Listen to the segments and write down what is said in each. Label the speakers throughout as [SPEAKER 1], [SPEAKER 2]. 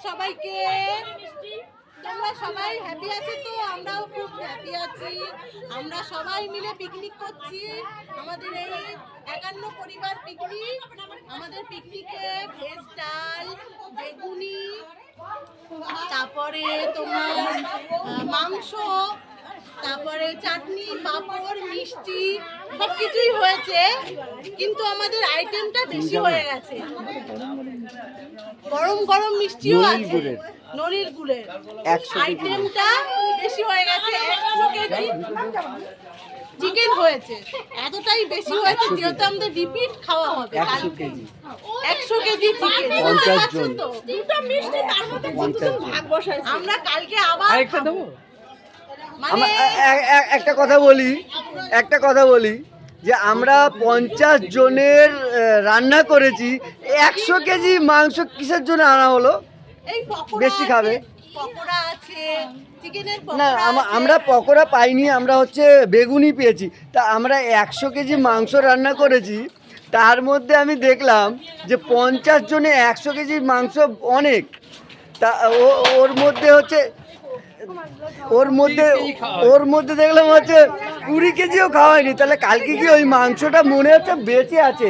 [SPEAKER 1] সবাইকে। তোমরা সবাই হ্যাপি আছো তো? আমরাও খুব হ্যাপি আছি। আমরা সবাই মিলে পিকনিক করছি। আমাদের এই 51 পরিবার পিকনিক। আমাদের পিকনিকে ভেজ ডাল, বেগুনি, তারপরে তোমার মাংস, তারপরে চাটনি, পাঁপড়, মিষ্টি সবকিছুই হয়েছে, কিন্তু আমাদের আইটেমটা বেশি হয়ে গেছে। গরম গরম মিষ্টিও আছে, ননির গুড়ের আইটেমটা বেশি হয়ে গেছে। 100 কেজি চিকেন হয়েছে, এতটাই বেশি হয়েছে যেহেতু আমাদের রিপিট খাওয়া হবে। 100 কেজি চিকেন,
[SPEAKER 2] 50 জন,
[SPEAKER 1] দুটো মিষ্টি, তার মধ্যে কতজন ভাগ বসাইছে। আমরা কালকে আবার দেবো।
[SPEAKER 2] একটা কথা বলি যে আমরা 50 জনের রান্না করেছি, 100 কেজি মাংস কিসের জন্য আনা হলো? বেশি খাবে না, আমরা পকোড়া পাইনি, আমরা হচ্ছে বেগুনি পেয়েছি। তা আমরা 100 কেজি মাংস রান্না করেছি, তার মধ্যে আমি দেখলাম যে 50 জনে 100 কেজি মাংস অনেক। তা ওর মধ্যে দেখলাম হচ্ছে 20 কেজিও খাওয়ায়নি। তাহলে কালকে কি ওই মাংসটা মনে হচ্ছে বেঁচে আছে?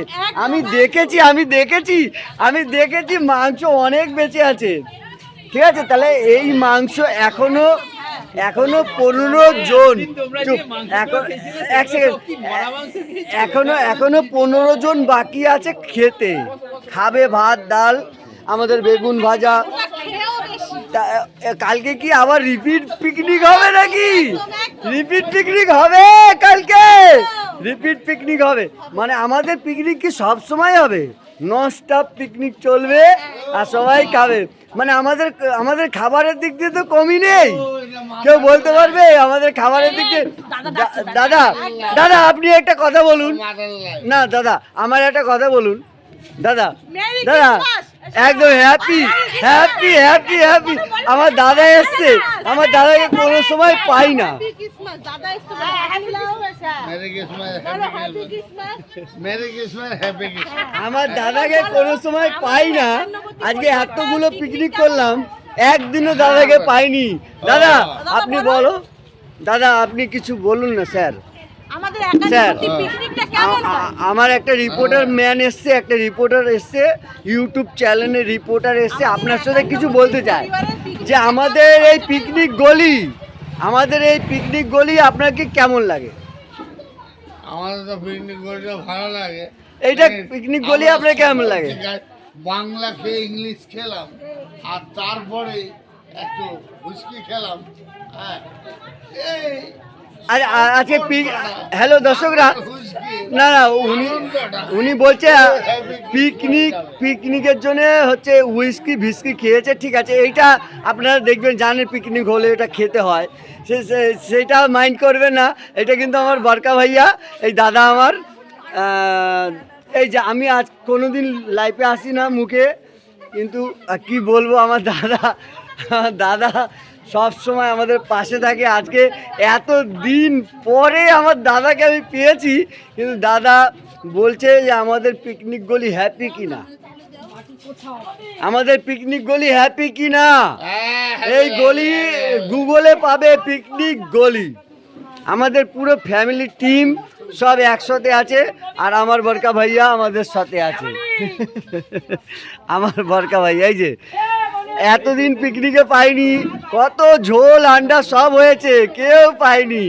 [SPEAKER 2] আমি দেখেছি মাংস অনেক বেঁচে আছে। ঠিক আছে, তাহলে এই মাংস এখনো 15 জন, এখনো 15 জন বাকি আছে খেতে, খাবে ভাত ডাল, আমাদের বেগুন ভাজা। কালকে কি আবার রিপিট পিকনিক হবে নাকি? রিপিট পিকনিক হবে কালকে, রিপিট পিকনিক হবে। মানে আমাদের পিকনিক কি সব সময় হবে? নন স্টপ পিকনিক চলবে আর সবাই খাবে। মানে আমাদের খাবারের দিক দিয়ে তো কমই নেই। কেউ বলতে পারবে আমাদের খাবারের দিক দিয়ে? দাদা আপনি একটা কথা বলুন না। দাদা আমার একটা কথা বলুন। দাদা একদম হ্যাপি। আমার দাদা এসছে, আমার দাদাকে কোনো সময় পাই না। আমার দাদাকে কোনো সময় পাই না। আজকে এতগুলো পিকনিক করলাম, একদিনও দাদাকে পাইনি। দাদা আপনি বলো, দাদা আপনি কিছু বলুন না। স্যার আমার একটা রিপোর্টার এসছে, ইউটিউব চ্যানেলের রিপোর্টার এসছে, আপনার সাথে কিছু বলতে চাই যে আমাদের এই পিকনিক গলি আপনার কি কেমন লাগে?
[SPEAKER 3] আমাদের তো পিকনিক গলিটা ভালো লাগে।
[SPEAKER 2] এইটা পিকনিক গলি আপনার কেমন লাগে?
[SPEAKER 3] বাংলা খেয়ে ইংলিশ খেলাম, আর তারপরে একটু হুইস্কি খেলাম। হ্যাঁ,
[SPEAKER 2] আজকে হ্যালো দর্শকরা, না উনি বলছে পিকনিকের জন্য হচ্ছে হুইস্কি ভিস্কি খেয়েছে। ঠিক আছে, এইটা আপনারা দেখবেন, জানেন পিকনিক হলে এটা খেতে হয়, সেটা মাইন্ড করবেন না। এটা কিন্তু আমার বরকা ভাইয়া, এই দাদা আমার। এই যে আমি আজ কোনোদিন লাইফে আসি না মুখে, কিন্তু কি বলবো, আমার দাদা সব সময় আমাদের পাশে থাকে। আজকে এত দিন পরে আমার দাদাকে আমি পেয়েছি, কিন্তু দাদা বলছে যে আমাদের পিকনিক গলি হ্যাপি কিনা, আমাদের পিকনিক গলি হ্যাপি কিনা। এই গলি গুগলে পাবে পিকনিক গলি। আমাদের পুরো ফ্যামিলি টিম সব একসাথে আছে, আর আমার বরকা ভাইয়া আমাদের সাথে আছে। আমার বরকা ভাইয়া এই যে এতদিন পিকনিকে পাইনি, কত ঝোল আন্ডা সব হয়েছে, কেউ পাইনি।